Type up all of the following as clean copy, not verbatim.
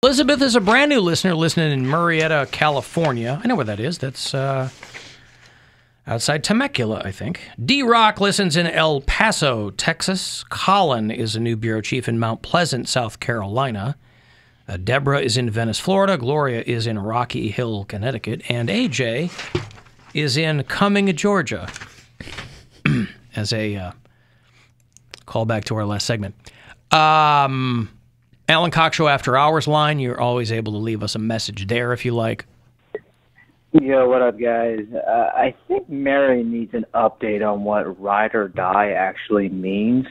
Elizabeth is a brand new listener listening in Murrieta, California. I know where that is. That's outside Temecula, I think. D-Rock listens in El Paso, Texas. Colin is a new bureau chief in Mount Pleasant, South Carolina. Deborah is in Venice, Florida. Gloria is in Rocky Hill, Connecticut. And AJ is in Cumming, Georgia. As a callback to our last segment. Alan Cox Show After Hours line, you're always able to leave us a message there if you like. Yo, what up, guys? I think Mary needs an update on what ride or die actually means.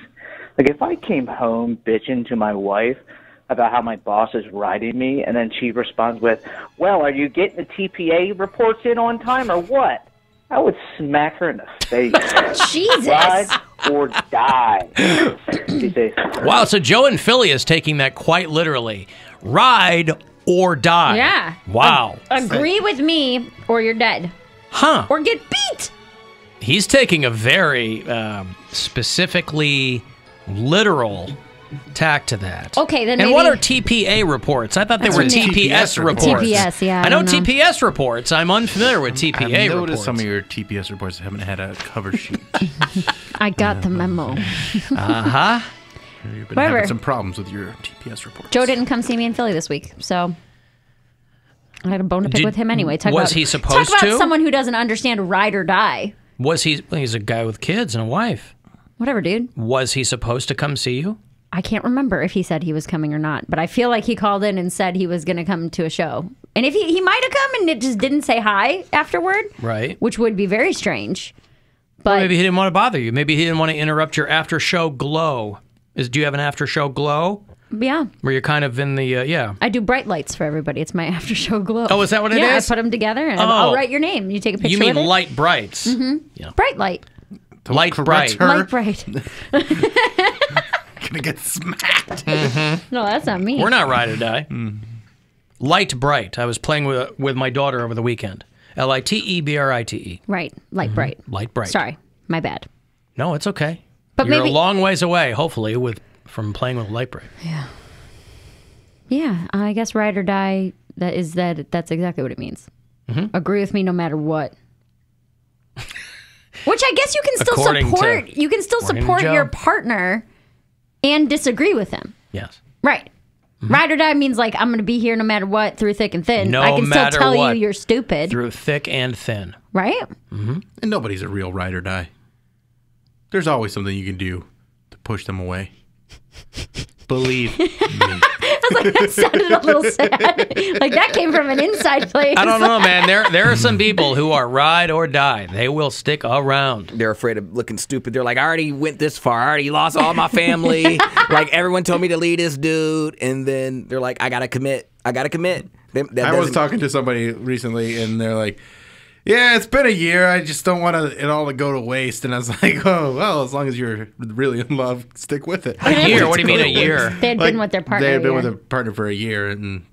Like, if I came home bitching to my wife about how my boss is riding me, and then she responds with, well, are you getting the TPA reports in on time or what? I would smack her in the face. Jesus. Ride or die. Wow, so Joe in Philly is taking that quite literally. Ride or die. Yeah. Wow. Agree with me or you're dead. Huh. Or get beat. He's taking a very specifically literal tack to that. Okay, then And maybe... what are TPA reports? I thought they were TPS reports. TPS, yeah. I know TPS reports. I'm unfamiliar with TPA reports. I've noticed some of your TPS reports haven't had a cover sheet. I got the memo. Uh-huh. You've been having some problems with your TPS reports. Joe didn't come see me in Philly this week, so I had a bone to pick with him anyway. Was he supposed talk to? about someone who doesn't understand ride or die. Was he? Well, he's a guy with kids and a wife. Whatever, dude. Was he supposed to come see you? I can't remember if he said he was coming or not, but I feel like he called in and said he was going to come to a show. And if he might have come and it just didn't say hi afterward, right? Which would be very strange. But well, maybe he didn't want to bother you. Maybe he didn't want to interrupt your after-show glow. Do you have an after-show glow? Yeah. Where you're kind of in the, yeah. I do bright lights for everybody. It's my after-show glow. Oh, is that what it is? Yeah, I put them together and I'll write your name. You take a picture You mean with it. light brights? Mm-hmm. Yeah. Bright light. Light bright. Her. Light bright. Gonna get smacked. Mm-hmm. No, that's not me. We're not ride or die. Light bright. I was playing with my daughter over the weekend. L-I-T-E-B-R-I-T-E. Right. Light bright. Light bright. Sorry. My bad. No, it's okay. But You're maybe a long ways away, hopefully, from playing with light bright. Yeah. Yeah, I guess ride or die, that's exactly what it means. Mm-hmm. Agree with me no matter what. Which I guess you can still support Joe. your partner and disagree with him. Yes. Right. Mm-hmm. Ride or die means like I'm going to be here no matter what, through thick and thin. No I can still matter tell what, you you're stupid. Through thick and thin. Right? Mm-hmm. And nobody's a real ride or die. There's always something you can do to push them away. Believe me. I was like, that sounded a little sad. Like that came from an inside place. I don't know, man. There are some people who are ride or die. They will stick around. They're afraid of looking stupid. They're like, I already went this far. I already lost all my family. Like, everyone told me to leave this dude. And then they're like, I got to commit. I was talking to somebody recently, and they're like, yeah, it's been a year. I just don't want it all to go to waste. And I was like, oh, well, as long as you're really in love, stick with it. A year? What do you mean a year? They had been with their partner. They had been with their partner for a year, and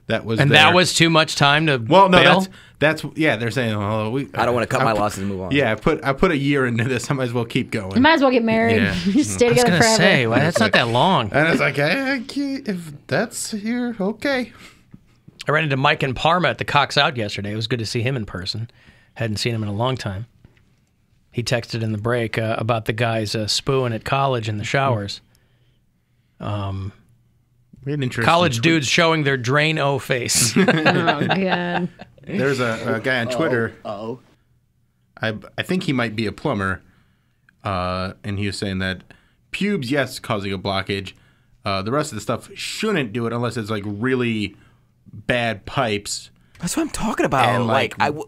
that was. And that was too much time to. Well, no, bail? that's yeah. They're saying, oh, I don't want to cut my losses and move on. Yeah, I put a year into this. I might as well keep going. You might as well get married. Yeah. Just stay together I was forever. say, well, that's not that long. And it's like, if that's here, okay. I ran into Mike in Parma at the Cox Out yesterday. It was good to see him in person. Hadn't seen him in a long time. He texted in the break about the guys spooing at college in the showers. College dudes showing their Drain-O face. Oh, God. There's a guy on Twitter. I think he might be a plumber. And he was saying that pubes, yes, causing a blockage. The rest of the stuff shouldn't do it unless it's like really bad pipes. That's what I'm talking about. And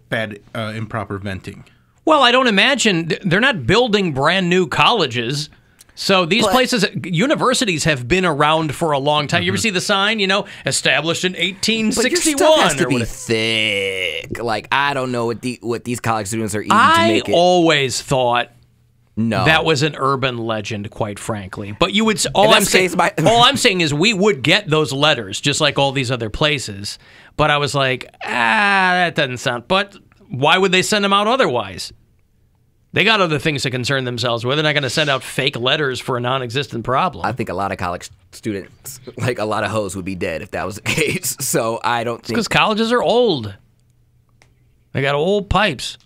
bad improper venting. Well, I don't imagine. They're not building brand new colleges. So these places, universities have been around for a long time. You ever see the sign, established in 1861? But your stuff has to be thick. Like, I don't know what these college students are eating to make it. I always thought no, that was an urban legend, quite frankly. But you would all I'm saying is we would get those letters just like all these other places. But I was like, that doesn't sound. But why would they send them out otherwise? They got other things to concern themselves with. They're not going to send out fake letters for a non-existent problem. I think a lot of college students, like a lot of hoes, would be dead if that was the case. So I don't think... Because colleges are old. They got old pipes.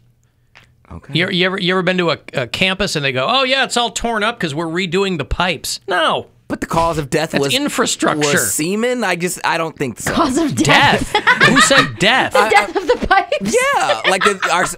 Okay. You ever been to a campus and they go, oh, yeah, it's all torn up because we're redoing the pipes? No. But the cause of death That's was infrastructure. Was semen? I don't think so. Cause of death. Who said death? The death of the pipes. Yeah, like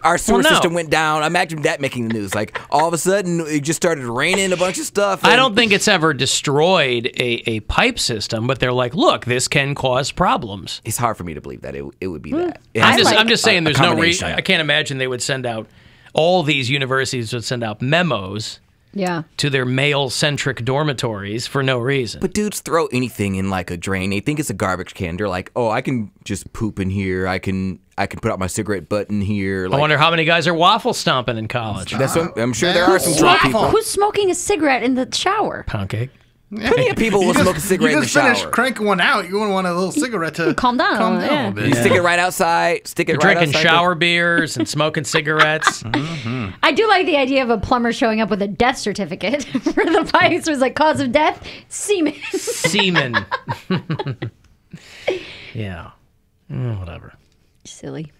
our sewer no. system went down. Imagine that making the news. Like all of a sudden, it just started raining a bunch of stuff. I don't think it's ever destroyed a pipe system, but they're like, look, this can cause problems. It's hard for me to believe that it would be that. It I'm has to be just saying there's a no reason. combination. I can't imagine they would send out, all these universities would send out memos Yeah. to their male-centric dormitories for no reason. But dudes throw anything in like a drain. They think it's a garbage can. They're like, oh, I can just poop in here. I can put out my cigarette butt in here. Like, I wonder how many guys are waffle stomping in college. that's what, I'm sure there are some drunk people. Who's smoking a cigarette in the shower? Poundcake. Plenty of people will smoke a cigarette in the You just finished shower. cranking one out. You want a little cigarette to Calm down, calm down yeah. a bit. You stick it right outside. Stick it You're right drinking outside. shower beers and smoking cigarettes. I do like the idea of a plumber showing up with a death certificate for the pipes. It was like cause of death, semen. Semen. Yeah. Whatever. Silly.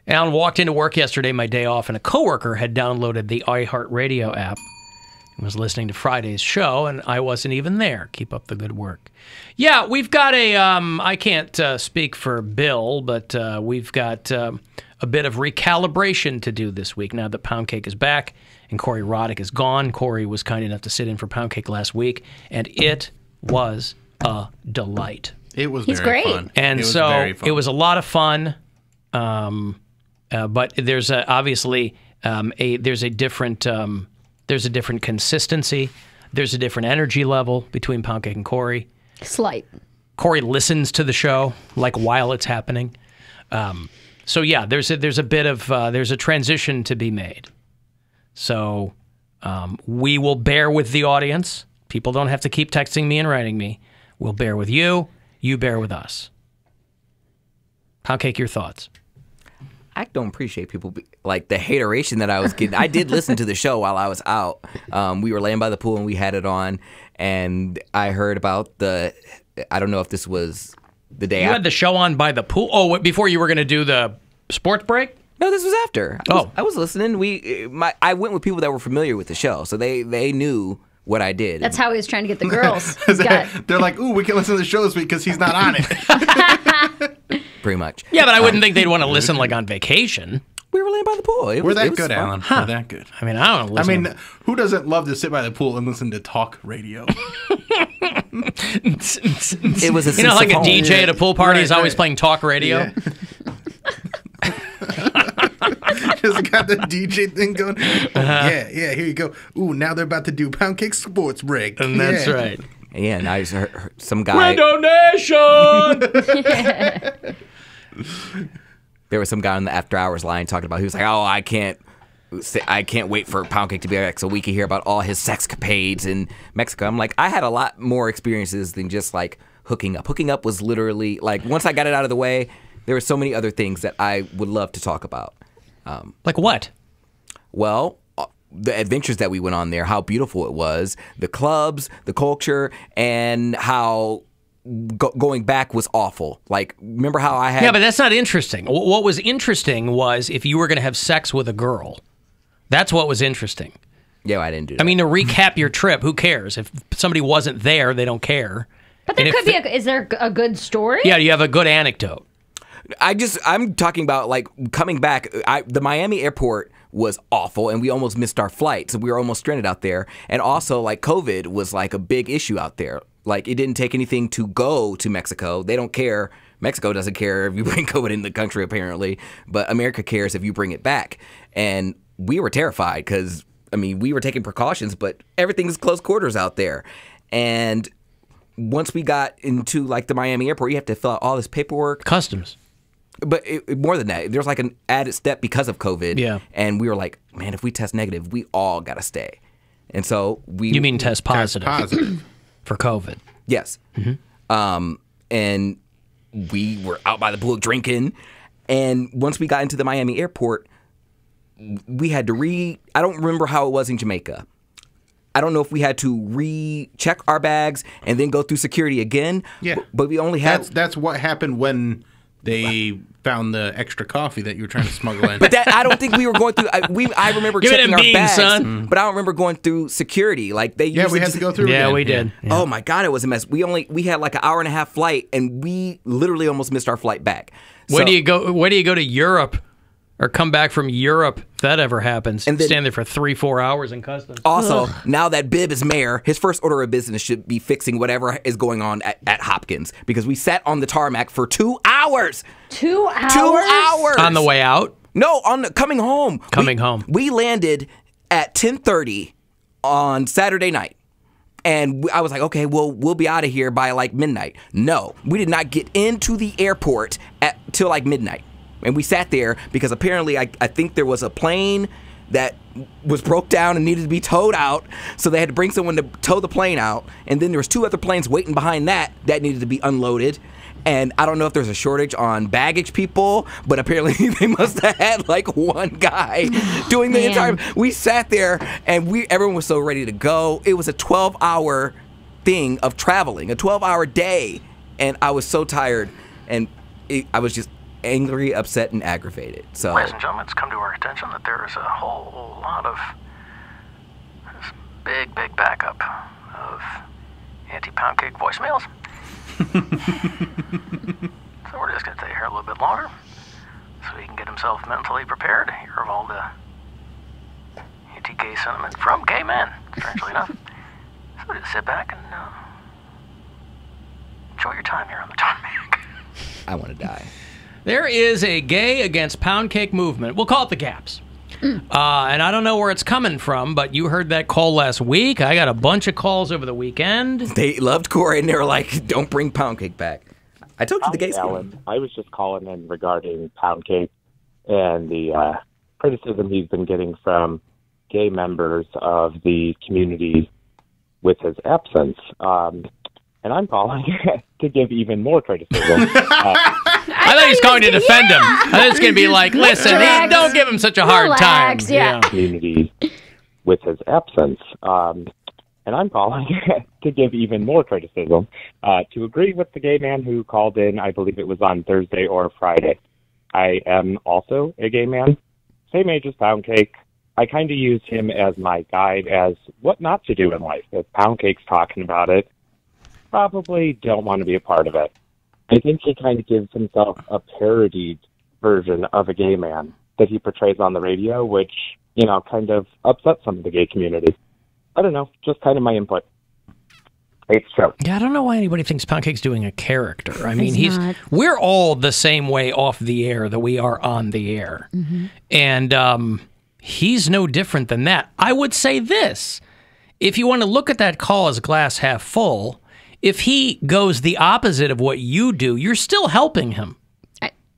Alan walked into work yesterday, my day off, and a coworker had downloaded the iHeartRadio app and was listening to Friday's show, and I wasn't even there. Keep up the good work. Yeah, we've got I can't speak for Bill, but we've got a bit of recalibration to do this week now that Poundcake is back and Corey Roddick is gone. Corey was kind enough to sit in for Poundcake last week, and it was a delight. It was He's very great. fun. And it was so very fun. it was a lot of fun. But there's obviously there's a different consistency. There's a different energy level between Poundcake and Corey. Slight. Corey listens to the show like while it's happening. So yeah, there's a bit of there's a transition to be made. So we will bear with the audience. People don't have to keep texting me and writing me. We'll bear with you. You bear with us. Poundcake, your thoughts? I don't appreciate people like the hateration that I was getting. I did listen to the show while I was out. We were laying by the pool and we had it on, and I heard about I don't know if this was the day You after. had the show on by the pool? Oh, before you were going to do the sports break? No, this was after. Oh. I was listening. I went with people that were familiar with the show, so they knew what I did. That's how he was trying to get the girls. He's got They're like, ooh, we can listen to the show this week because he's not on it. pretty much. Yeah, but I wouldn't think they'd want to listen like on vacation. We were laying by the pool. It We're was, that it was good, fun. Alan. We're that good. I mean, I don't listen. Who doesn't love to sit by the pool and listen to talk radio? It was a you know, like a sense of home. DJ at a pool party is Right, always right. playing talk radio? Yeah. Just got the DJ thing going. Oh, yeah, here you go. Ooh, now they're about to do Poundcake Sports Break. And that's Yeah. right. Yeah, and I just heard some guy. Donation! There was some guy on the after hours line talking about. He was like, "Oh, I can't wait for Poundcake to be back so we can hear about all his sexcapades in Mexico." I'm like, I had a lot more experiences than just like hooking up. Hooking up was literally like once I got it out of the way, there were so many other things that I would love to talk about. Like what? Well, the adventures that we went on there, how beautiful it was, the clubs, the culture, and how going back was awful. Like, remember how I had... Yeah, but that's not interesting. What was interesting was if you were going to have sex with a girl. That's what was interesting. Yeah, I didn't do that. I mean, to recap your trip, who cares? If somebody wasn't there, they don't care. But there could be is there a good story? Yeah, you have a good anecdote. I'm talking about like coming back. The Miami airport was awful, and we almost missed our flight, so we were almost stranded out there. And also, like COVID was like a big issue out there. Like it didn't take anything to go to Mexico. They don't care. Mexico doesn't care if you bring COVID in the country, apparently, but America cares if you bring it back. And we were terrified because I mean we were taking precautions, but everything's close quarters out there. And once we got into like the Miami airport, you have to fill out all this paperwork. Customs. But more than that, there's like an added step because of COVID. Yeah. And we were like, man, if we test negative, we all got to stay. And so we... You mean test positive? Test positive. For COVID. Yes. Mm-hmm. And we were out by the pool drinking. And once we got into the Miami airport, we had to I don't remember how it was in Jamaica. I don't know if we had to recheck our bags and then go through security again. Yeah. But we only had... That's what happened when they found the extra coffee that you were trying to smuggle in. But I don't think we were going through... I remember checking our bags, son. But I don't remember going through security. Like they yeah, we had to go through Yeah, again. we did. Yeah. Oh, my God, it was a mess. We had like an hour and a half flight, and we literally almost missed our flight back. Where do you go to Europe or come back from Europe if that ever happens? And then, stand there for 3-4 hours in customs. Also, now that Bibb is mayor, his first order of business should be fixing whatever is going on at Hopkins, because we sat on the tarmac for 2 hours. 2 hours? 2 hours. On the way out? No, coming home. Coming home. We landed at 10:30 on Saturday night. And I was like, okay, well, we'll be out of here by like midnight. No, we did not get into the airport till like midnight. And we sat there because apparently I think there was a plane that was broke down and needed to be towed out. So they had to bring someone to tow the plane out. And then there was 2 other planes waiting behind that needed to be unloaded. And I don't know if there's a shortage on baggage people, but apparently they must have had like one guy doing the entire... We sat there and everyone was so ready to go. It was a 12-hour thing of traveling, a 12-hour day. And I was so tired. And I was just angry, upset, and aggravated. So, ladies and gentlemen, it's come to our attention that there is a whole lot of this big backup of anti-Poundcake voicemails. So we're just going to stay here a little bit longer so he can get himself mentally prepared to hear of all the anti-gay sentiment from gay men, strangely enough. So just sit back and enjoy your time here on the tarmac. I want to die. There is a gay against Poundcake movement. We'll call it the Gaps. And I don't know where it's coming from, but you heard that call last week. I got a bunch of calls over the weekend. They loved Corey, and they were like, don't bring Poundcake back. I told you the gays. Alan, I was just calling in regarding Poundcake and the criticism he's been getting from gay members of the community with his absence. And I'm calling to give even more criticism. I thought he was going to defend him. I thought he was going to be like, listen, don't give him such a hard time. Yeah. Community with his absence. And I'm calling to give even more criticism, to agree with the gay man who called in, I believe it was on Thursday or Friday. I am also a gay man, same age as Poundcake. I kind of use him as my guide as what not to do in life. If Poundcake's talking about it, probably don't want to be a part of it. I think he kind of gives himself a parodied version of a gay man that he portrays on the radio, which, you know, kind of upsets some of the gay community. I don't know, just kind of my input. Great show. Yeah, I don't know why anybody thinks Poundcake's doing a character. I mean, we're all the same way off the air that we are on the air. Mm-hmm. And he's no different than that. I would say this. If you want to look at that call as glass half full, if he goes the opposite of what you do, you're still helping him.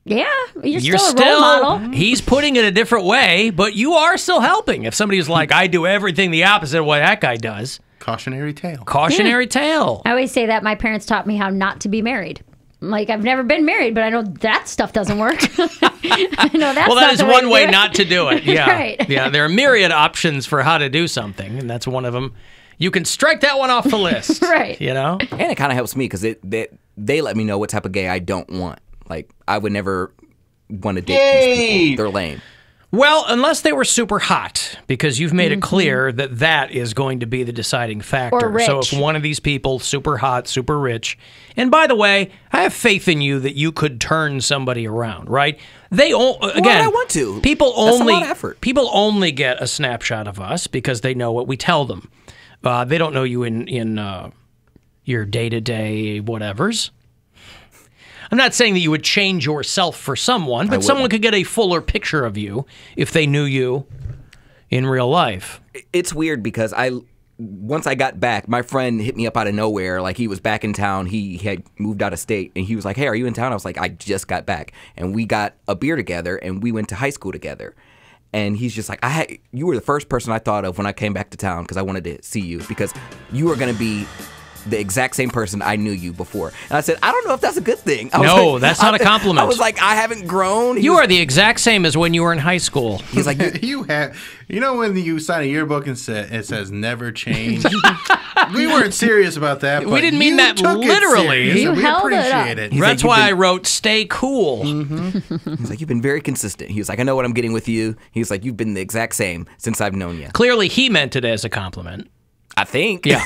Yeah, you're still a role model. He's putting it a different way, but you are still helping. If somebody's like, I do everything the opposite of what that guy does. Cautionary tale. Cautionary tale. I always say that my parents taught me how not to be married. Like, I've never been married, but I know that stuff doesn't work. I know that's that is one way not to do it. Yeah. Right. Yeah, there are myriad options for how to do something, and that's one of them. You can strike that one off the list. Right. You know? And it kind of helps me because they let me know what type of gay I don't want. Like, I would never want to date these people. They're lame. Well, unless they were super hot, because you've made it clear that that is going to be the deciding factor. Or rich. So if one of these people, super hot, super rich, and by the way, I have faith in you that you could turn somebody around, right? Again, I want to. People That's a lot of effort. People only get a snapshot of us because they know what we tell them. They don't know you in your day-to-day whatevers. I'm not saying that you would change yourself for someone, but someone could get a fuller picture of you if they knew you in real life. It's weird because once I got back, my friend hit me up out of nowhere. Like, he was back in town. He had moved out of state, and he was like, hey, are you in town? I was like, I just got back. And we got a beer together, and we went to high school together. And he's just like, you were the first person I thought of when I came back to town because I wanted to see you because you were going to be the exact same person I knew you before. And I said, I don't know if that's a good thing. I was No, like, that's not a compliment. I was like, I haven't grown. You are the exact same as when you were in high school. He's like, you know when you sign a yearbook and it says never change? We weren't serious about that. We didn't mean that literally. You we held it appreciate up. it. That's why I wrote "Stay cool." He's like, you've been very consistent. He was like, I know what I'm getting with you. He's like, you've been the exact same since I've known you. Clearly, he meant it as a compliment. I think. Yeah.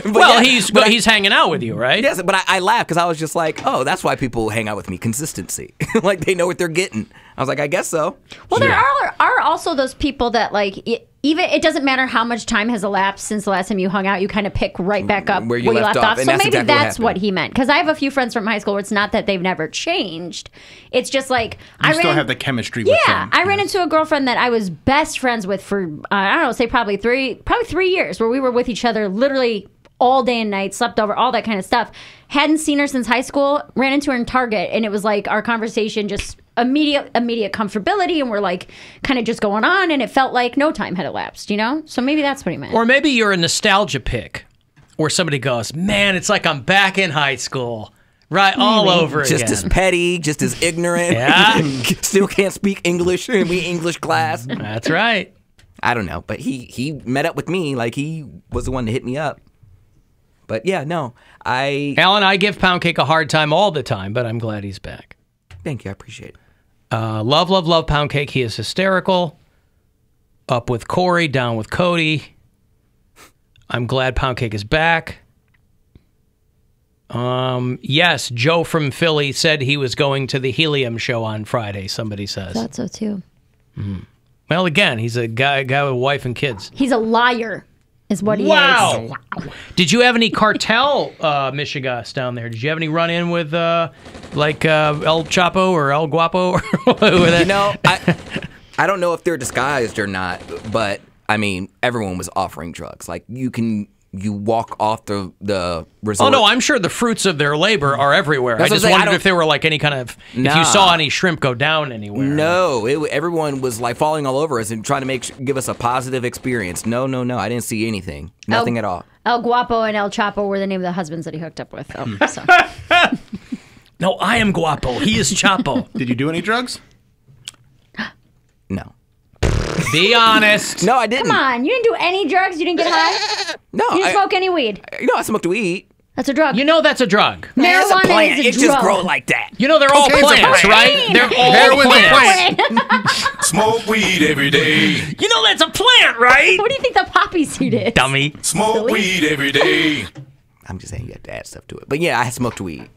Well, he's hanging out with you, right? Yes, but I laughed because I was just like, oh, that's why people hang out with me. Consistency. Like, they know what they're getting. I was like, I guess so. Well, there are also those people that, like, even it doesn't matter how much time has elapsed since the last time you hung out, you kind of pick right back up where you left off. So maybe that's what he meant. Because I have a few friends from high school where it's not that they've never changed. It's just like you still have the chemistry with them. Yeah, I ran into a girlfriend that I was best friends with for I don't know, say probably 3 years, where we were with each other literally all day and night, slept over, all that kind of stuff. Hadn't seen her since high school, ran into her in Target, and it was like our conversation just immediate comfortability, and we're like kind of just going on, and it felt like no time had elapsed, you know? So maybe that's what he meant. Or maybe you're a nostalgia pick where somebody goes, man, it's like I'm back in high school. Right, all over again. Just as petty, just as ignorant. Yeah. Still can't speak English in the English class. That's right. I don't know, but he met up with me like he was the one to hit me up. But yeah, no, Alan, I give Poundcake a hard time all the time, but I'm glad he's back. Thank you, I appreciate it. Love Poundcake. He is hysterical. Up with Corey, down with Cody. I'm glad Poundcake is back. Yes, Joe from Philly said he was going to the Helium show on Friday, somebody says. Thought so too. Well, again, he's a guy with a wife and kids. He's a liar, is what he is. Wow. Did you have any cartel Michigas down there? Did you have any run-in with El Chapo or El Guapo? You know, I don't know if they're disguised or not, but, I mean, everyone was offering drugs. Like, you walk off the resort. Oh, no, I'm sure the fruits of their labor are everywhere. I just wondered if there were like any kind of, if you saw any shrimp go down anywhere. No, everyone was like falling all over us and trying to give us a positive experience. No, I didn't see anything. Nothing at all. El Guapo and El Chapo were the name of the husbands that he hooked up with. Oh, so. No, I am Guapo. He is Chapo. Did you do any drugs? No. Be honest. No, I didn't. Come on, you didn't do any drugs? You didn't get high? No. You didn't smoke any weed? I smoked weed. That's a drug. You know that's a drug. Marijuana is a It drug. just grows like that. You know they're all plants, right? They're all plants. Smoke weed every day. You know that's a plant, right? What do you think the poppy seed is? Dummy. Smoke weed every day. I'm just saying you have to add stuff to it. But yeah, I smoked weed.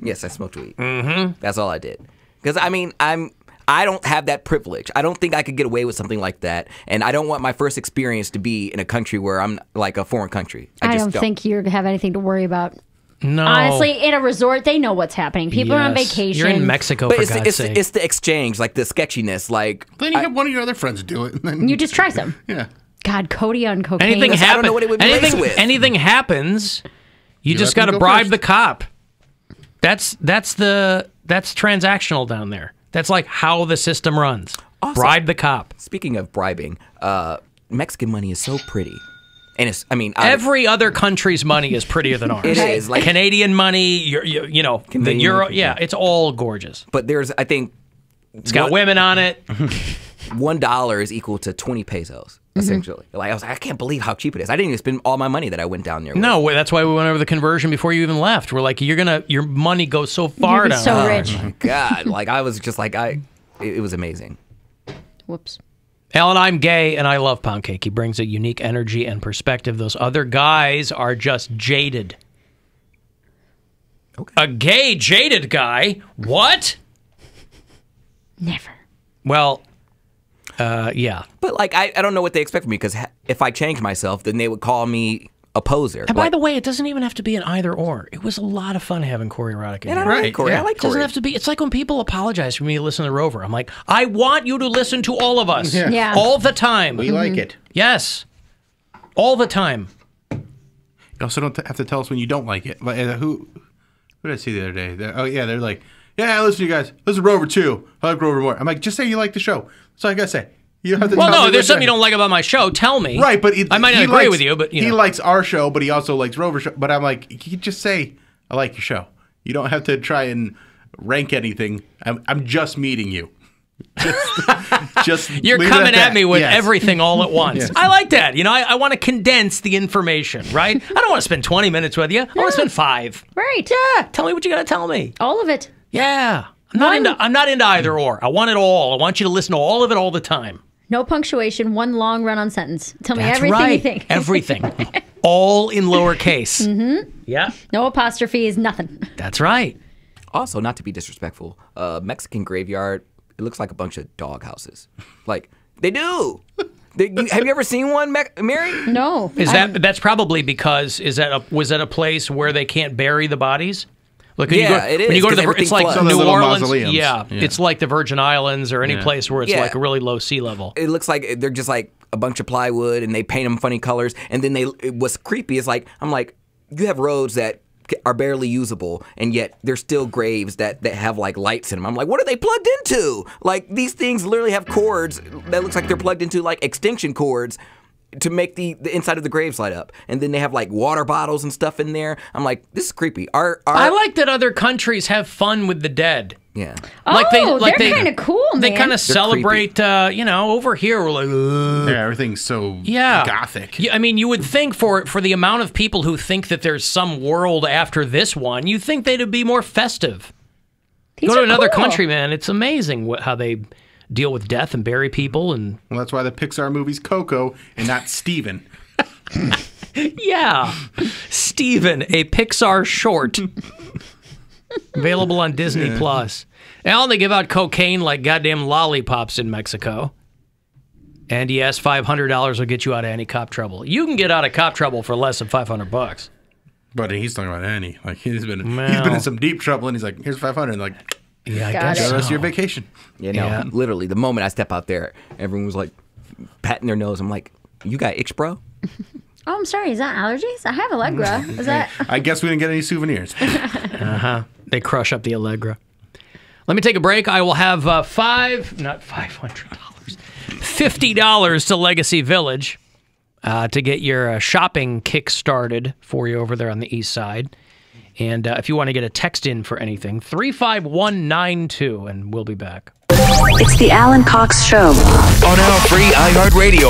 Yes, I smoked weed. Mm-hmm. That's all I did. Because, I mean, I don't have that privilege. I don't think I could get away with something like that. And I don't want my first experience to be in a country where I'm like a foreign country. I don't think you have anything to worry about. No. Honestly, in a resort, they know what's happening. People are on vacation. You're in Mexico, but for God's sake. It's the exchange, like the sketchiness. Like Then you have one of your other friends do it. And then, You just try some. yeah. God, Cody on cocaine. Anything I don't know what it would be laced with. Anything happens, you just let got them to go bribe first. the cop. That's transactional down there. That's like how the system runs. Also- Bribe the cop. Speaking of bribing, Mexican money is so pretty. And it's, I mean, Every other country's money is prettier than ours. It is, like- Canadian money, you know, the Canadian- euro. Yeah, it's all gorgeous. but there's, I think, It's got women on it. $1 is equal to 20 pesos, essentially. Like I was like, I can't believe how cheap it is. I didn't even spend all my money that I went down there with. No, that's why we went over the conversion before you even left. We're like, your money goes so far You'd be down. so rich. God, like I was just like, it was amazing. Whoops. Alan, I'm gay and I love Poundcake. He brings a unique energy and perspective. Those other guys are just jaded. Okay. A gay, jaded guy? What? Never. Well, yeah. But like, I don't know what they expect from me because if I change myself, then they would call me a poser. And by the way, it doesn't even have to be an either or. It was a lot of fun having Corey Roddick in and I here. like Corey. yeah. I like It doesn't Corey. have to be. It's like when people apologize for me to listen to Rover. I'm like, I want you to listen to all of us. Yeah. Yeah. All the time. We like it. Yes. All the time. You also don't have to tell us when you don't like it. Like, who did I see the other day? They're like, yeah, listen to you guys. Listen to Rover too. I like Rover more. I'm like, just say you like the show. That's all I gotta say. You don't have to Well, tell no, me there's which something you one. don't like about my show. Tell me. Right, but I might not agree with you, but he likes our show, but he also likes Rover's show. But I'm like, you can just say, I like your show. You don't have to try and rank anything. I'm just meeting you. Just You're leave it coming at that. me with Yes. everything all at once. Yes. I like that. I want to condense the information, right? I don't want to spend 20 minutes with you. I want to spend 5. Right. Yeah, tell me what you got to tell me. All of it. Yeah. I'm not into either or. I want it all. I want you to listen to all of it all the time. No punctuation, one long run-on sentence. Tell me That's everything right. you think. Everything. All in lowercase. Mm-hmm. Yeah. No apostrophes, nothing. That's right. Also, not to be disrespectful, Mexican graveyard, it looks like a bunch of dog houses. Like, they do. Have you ever seen one, Mary? No. That's probably because was that a place where they can't bury the bodies? Like when It is. When you go to Everything it's like floods. New Little Orleans. mausoleums. Yeah, it's like the Virgin Islands or any place where it's Yeah. like a really low sea level. It looks like they're just like a bunch of plywood and they paint them funny colors. And then what's creepy is like, I'm like, you have roads that are barely usable and yet there's still graves that have like lights in them. I'm like, what are they plugged into? Like these things literally have cords that looks like they're plugged into like extension cords to make the inside of the graves light up. And then they have like water bottles and stuff in there. I'm like, this is creepy. I like that other countries have fun with the dead. Yeah. They're kind of cool, man. They kind of celebrate, over here we're like, ugh. Yeah, everything's so gothic. Yeah, I mean, you would think for the amount of people who think that there's some world after this one, you think they'd be more festive. These Go to are another cool. country, man. It's amazing how they deal with death and bury people. And Well, that's why the Pixar movie's Coco and not Steven. yeah, Steven, a Pixar short. Available on Disney Plus. Now they give out cocaine like goddamn lollipops in Mexico. And yes, $500 will get you out of any cop trouble. You can get out of cop trouble for less than $500. But he's talking about Annie. Like he's been in some deep trouble, and he's like, "Here's $500." Like, Yeah, I Got guess it. the rest of so. your vacation. Yeah, literally, the moment I step out there, everyone was like patting their nose. I'm like, you got itch, bro? Oh, I'm sorry. Is that allergies? I have Allegra. Is that? I guess we didn't get any souvenirs. They crush up the Allegra. Let me take a break. I will have $50 to Legacy Village to get your shopping kick started for you over there on the east side. And if you want to get a text in for anything, 35192, and we'll be back. It's the Alan Cox Show. On our free iHeartRadio